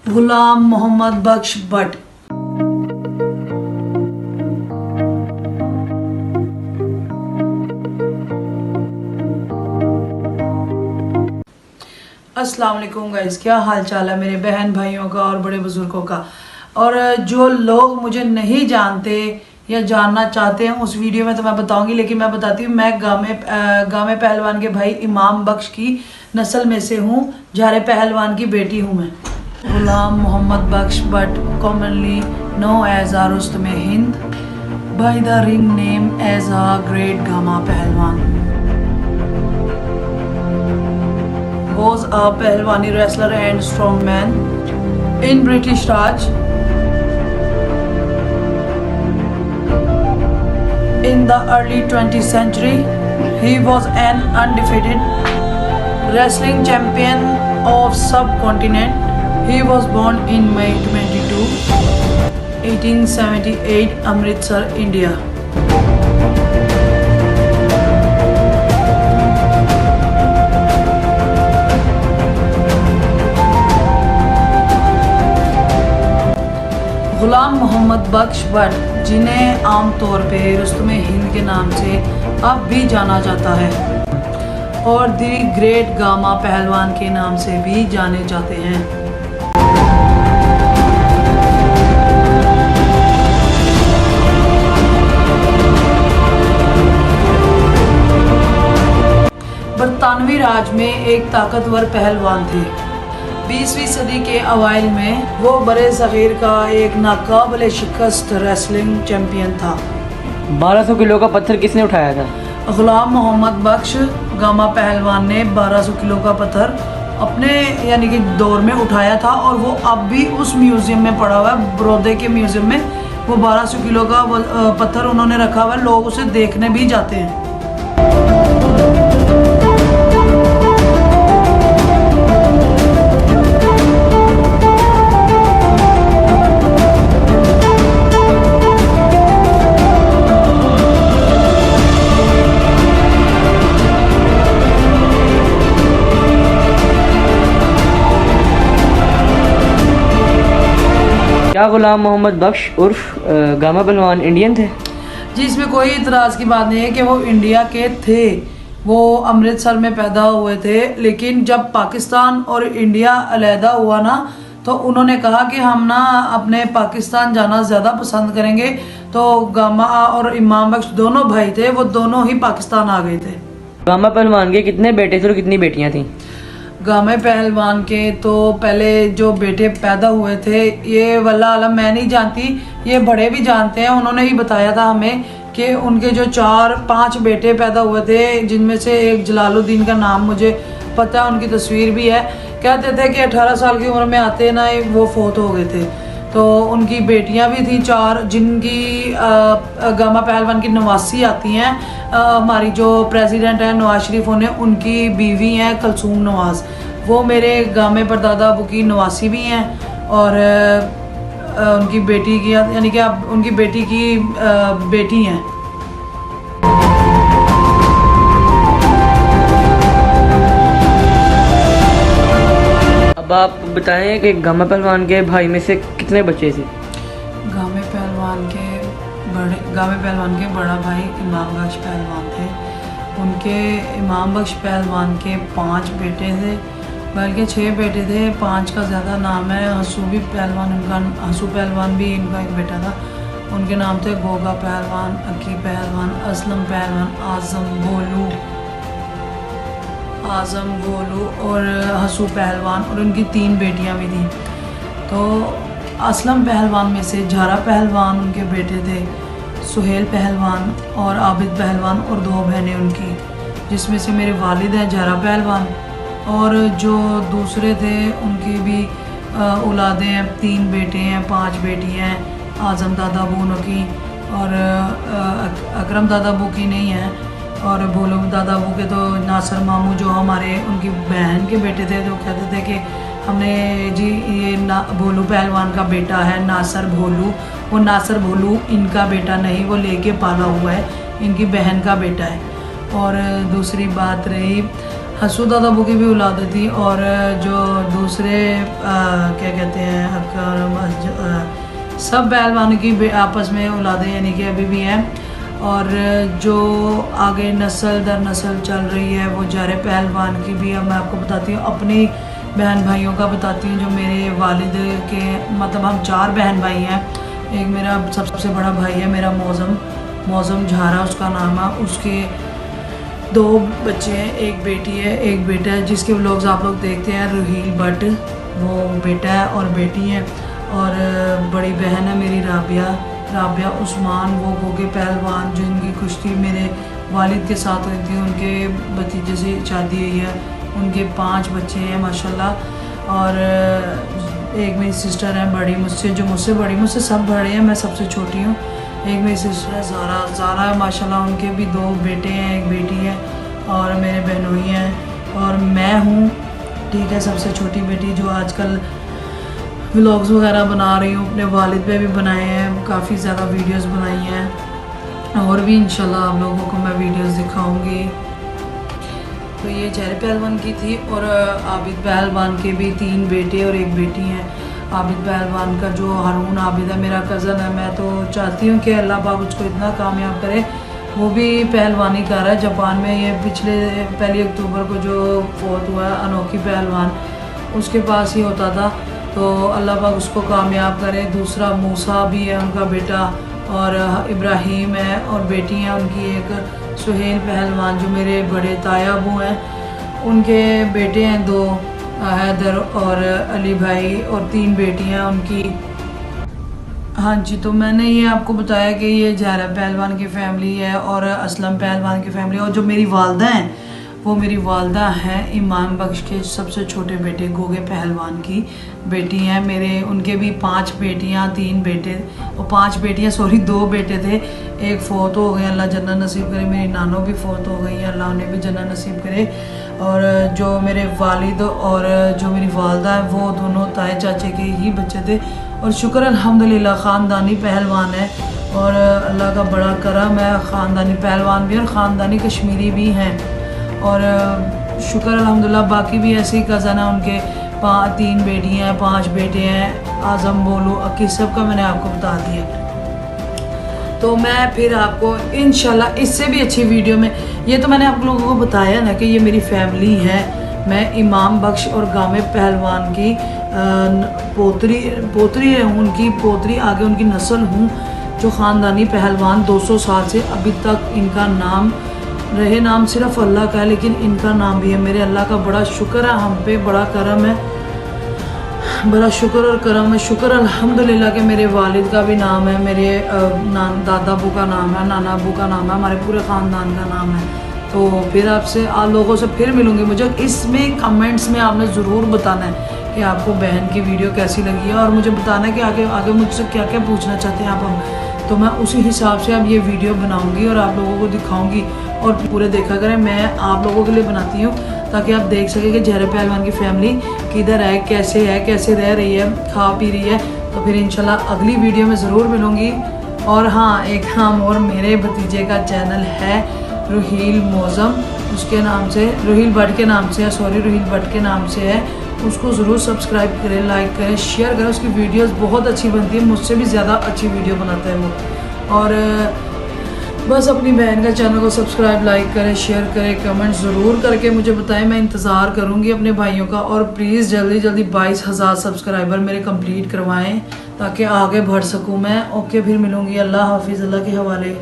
गुलाम मोहम्मद बख्श भट्ट। अस्सलाम वालेकुम गाइस, क्या हाल चाल है मेरे बहन भाइयों का और बड़े बुजुर्गों का। और जो लोग मुझे नहीं जानते या जानना चाहते हैं उस वीडियो में तो मैं बताऊंगी, लेकिन मैं बताती हूँ मैं गामे पहलवान के भाई इमाम बख्श की नस्ल में से हूँ। झारे पहलवान की बेटी हूँ मैं। Ghulam Mohammad Baksh Bhatt, commonly known as a Rustam-e-Hind, by the ring name as a great Gama Pahalwan. Was a Pehlwani wrestler and strongman in British Raj. In the early 20th century, he was an undefeated wrestling champion of subcontinent. He was born in May 22, 1878, Amritsar, India. गुलाम मोहम्मद बख्श भट्ट, जिन्हें आमतौर पे रुस्तमे हिंद के नाम से अब भी जाना जाता है और दी ग्रेट गामा पहलवान के नाम से भी जाने जाते हैं। बरतानवी राज में एक ताकतवर पहलवान थे। 20वीं सदी के अवाइल में वो बड़े सगीर का एक नाकाबिले शिकस्त रेसलिंग चैंपियन था। 1200 किलो का पत्थर किसने उठाया था? गुलाम मोहम्मद बख्श गामा पहलवान ने 1200 किलो का पत्थर अपने यानी कि दौर में उठाया था और वो अब भी उस म्यूजियम में पड़ा हुआ है, बड़ौदे के म्यूजियम में। वो 1200 किलो का पत्थर उन्होंने रखा हुआ है, लोग उसे देखने भी जाते हैं। क्या गुलाम मोहम्मद बख्श उर्फ गामा पहलवान इंडियन थे? जी, इसमें कोई इतराज़ की बात नहीं है कि वो इंडिया के थे। वो अमृतसर में पैदा हुए थे, लेकिन जब पाकिस्तान और इंडिया अलहदा हुआ ना तो उन्होंने कहा कि हम ना अपने पाकिस्तान जाना ज़्यादा पसंद करेंगे। तो गामा और इमाम बख्श दोनों भाई थे, वो दोनों ही पाकिस्तान आ गए थे। गामा पहलवान के कितने बेटे थे और कितनी बेटियां थीं? गामे पहलवान के तो पहले जो बेटे पैदा हुए थे ये वल्ला आलम मैं नहीं जानती, ये बड़े भी जानते हैं। उन्होंने ही बताया था हमें कि उनके जो 4-5 बेटे पैदा हुए थे, जिनमें से एक जलालुद्दीन का नाम मुझे पता है, उनकी तस्वीर भी है। कहते थे कि 18 साल की उम्र में आते ना वो फोत हो गए थे। तो उनकी बेटियां भी थी 4, जिनकी गामा पहलवान की नवासी आती हैं। हमारी जो प्रेसिडेंट है नवाज शरीफ, उन्हें उनकी बीवी हैं कलसूम नवाज, वो मेरे गामे परदादा अबू की नवासी भी हैं। और उनकी बेटी की यानी कि अब उनकी बेटी की बेटी हैं। अब आप बताएं कि गामा पहलवान के भाई में से कितने बच्चे थे? गामे पहलवान के बड़ा भाई इमाम बख्श पहलवान थे। उनके इमाम बख्श पहलवान के 5 बेटे थे, बल्कि 6 बेटे थे। 5 का ज़्यादा नाम है। हसूबी पहलवान, उनका हसू पहलवान भी इनका एक बेटा था। उनके नाम थे गोगा पहलवान, अकी पहलवान, असलम पहलवान, आज़म गोलू और हसू पहलवान। और उनकी 3 बेटियां भी थीं। तो असलम पहलवान में से झारा पहलवान उनके बेटे थे, सुहेल पहलवान और आबिद पहलवान, और 2 बहनें उनकी, जिसमें से मेरे वालिद हैं झारा पहलवान। और जो दूसरे थे उनकी भी औलादें हैं, 3 बेटे हैं, 5 बेटी हैं। आज़म दादा बूनो की और अकरम दादा बू की नहीं है। और भोलू दादा बू के तो नासर मामू जो हमारे उनकी बहन के बेटे थे, जो कहते थे कि हमने जी ये भोलू पहलवान का बेटा है नासर भोलू। वो नासर भोलू इनका बेटा नहीं, वो लेके पाला हुआ है, इनकी बहन का बेटा है। और दूसरी बात रही हसू दादा बू की भी औलादें थी और जो दूसरे क्या कहते हैं सब पहलवानों की आपस में औलादें यानी कि अभी भी हैं। और जो आगे नस्ल दर नस्ल चल रही है वो जारे पहलवान की भी अब मैं आपको बताती हूँ, अपनी बहन भाइयों का बताती हूँ। जो मेरे वालिद के मतलब हम 4 बहन भाई हैं। एक मेरा सबसे बड़ा भाई है मेरा मौज़म झारा उसका नाम है। उसके 2 बच्चे हैं, एक बेटी है एक बेटा है। जिसके व्लॉग्स आप लोग देखते हैं रुहील भट्ट, वो बेटा है और बेटी है। और बड़ी बहन है मेरी राबिया उस्मान, वो गोगे पहलवान जिनकी कुश्ती मेरे वालिद के साथ हुई थी। उनके भतीजे से शादी हुई है, उनके 5 बच्चे हैं माशाल्लाह। और एक मेरी सिस्टर है बड़ी मुझसे, जो मुझसे बड़ी, मुझसे सब बड़े हैं, मैं सबसे छोटी हूँ। एक मेरी सिस्टर है ज़ारा है माशाल्लाह, उनके भी 2 बेटे हैं एक बेटी है। और मेरे बहनोई हैं और मैं हूँ, ठीक है, सबसे छोटी बेटी जो आजकल व्लॉग्स वगैरह बना रही हूँ। अपने वालिद पे भी बनाए हैं, काफ़ी ज़्यादा वीडियोस बनाई हैं और भी इंशाल्लाह आप लोगों को मैं वीडियोस दिखाऊंगी। तो ये जहर पहलवान की थी। और आबिद पहलवान के भी 3 बेटे और एक बेटी हैं। आबिद पहलवान का जो हारून आबिद है मेरा कज़न है, मैं तो चाहती हूँ कि अल्लाह पाक उसको इतना कामयाब करे। वो भी पहलवानी कर रहा है जापान में। ये पिछले 1 अक्टूबर को जो फौत हुआ है अनोखी पहलवान, उसके पास ही होता था। तो अल्लाह पाक उसको कामयाब करे। दूसरा मूसा भी है उनका बेटा, और इब्राहीम है और बेटी हैं उनकी एक सुहेल पहलवान जो मेरे बड़े ताया अबू हैं, उनके बेटे हैं 2 हैदर और अली भाई, और 3 बेटियां उनकी। हाँ जी, तो मैंने ये आपको बताया कि ये जहरा पहलवान की फ़ैमिली है और असलम पहलवान की फ़ैमिली। और जो मेरी वालदा हैं वो मेरी वालदा हैं इमाम बख्श के सबसे छोटे बेटे गोगे पहलवान की बेटी हैं। मेरे उनके भी 5 बेटियां 3 बेटे, और 5 बेटियां 2 बेटे थे। एक फ़ौत हो गए, अल्लाह जन्नत नसीब करे। मेरी नानो भी फ़ौत हो गई हैं, अल्लाह उन्हें भी जन्नत नसीब करे। और जो मेरे वालिद और जो मेरी वालदा है वो दोनों ताए चाचे के ही बच्चे थे। और शुक्र अल्हम्दुलिल्लाह ख़ानदानी पहलवान है और अल्लाह का बड़ा करम है। ख़ानदानी पहलवान भी और ख़ानदानी कश्मीरी भी हैं। और शुक्र अल्हम्दुलिल्लाह बाकी भी ऐसे ही कज़न है उनके 3 बेटियाँ हैं 5 बेटे हैं। आज़म बोलू अकी सब का मैंने आपको बता दिया। तो मैं फिर आपको इंशाल्लाह इससे भी अच्छी वीडियो में, ये तो मैंने आप लोगों को बताया ना कि ये मेरी फैमिली है। मैं इमाम बख्श और गामे पहलवान की पोतरी है, उनकी पोतरी आगे उनकी नस्ल हूँ, जो ख़ानदानी पहलवान 200 साल से अभी तक इनका नाम रहे। नाम सिर्फ अल्लाह का है लेकिन इनका नाम भी है। मेरे अल्लाह का बड़ा शुक्र है, हम पे बड़ा करम है, बड़ा शुक्र और करम है। शुक्र अल्हम्दुलिल्लाह के मेरे वालिद का भी नाम है, मेरे दादा अबू का नाम है, नाना अबू का नाम है, हमारे पूरे ख़ानदान का नाम है। तो फिर आपसे आप लोगों से फिर मिलूँगी। मुझे इसमें कमेंट्स में आपने ज़रूर बताना है कि आपको बहन की वीडियो कैसी लगी है, और मुझे बताना है कि आगे मुझसे क्या क्या पूछना चाहते हैं आप हम। तो मैं उसी हिसाब से अब ये वीडियो बनाऊँगी और आप लोगों को दिखाऊँगी। और पूरे देखा करें, मैं आप लोगों के लिए बनाती हूँ ताकि आप देख सकें कि जहरा पहलवान की फैमिली किधर है, कैसे रह रही है, खा पी रही है। तो फिर इंशाल्लाह अगली वीडियो में ज़रूर मिलूँगी। और हाँ, एक काम और, मेरे भतीजे का चैनल है रुहील मौज़म, उसके नाम से, रुहील भट्ट के नाम से है, रुहील भट्ट के नाम से है। उसको ज़रूर सब्सक्राइब करें, लाइक करें, शेयर करें। उसकी वीडियोस बहुत अच्छी बनती है, मुझसे भी ज़्यादा अच्छी वीडियो बनाता है वो। और बस अपनी बहन का चैनल को सब्सक्राइब, लाइक करें, शेयर करें, कमेंट ज़रूर करके मुझे बताएं। मैं इंतज़ार करूँगी अपने भाइयों का। और प्लीज़ जल्दी 22,000 सब्सक्राइबर मेरे कंप्लीट करवाएं ताकि आगे बढ़ सकूँ मैं। ओके, फिर मिलूँगी। अल्लाह हाफिज़, अल्लाह के हवाले।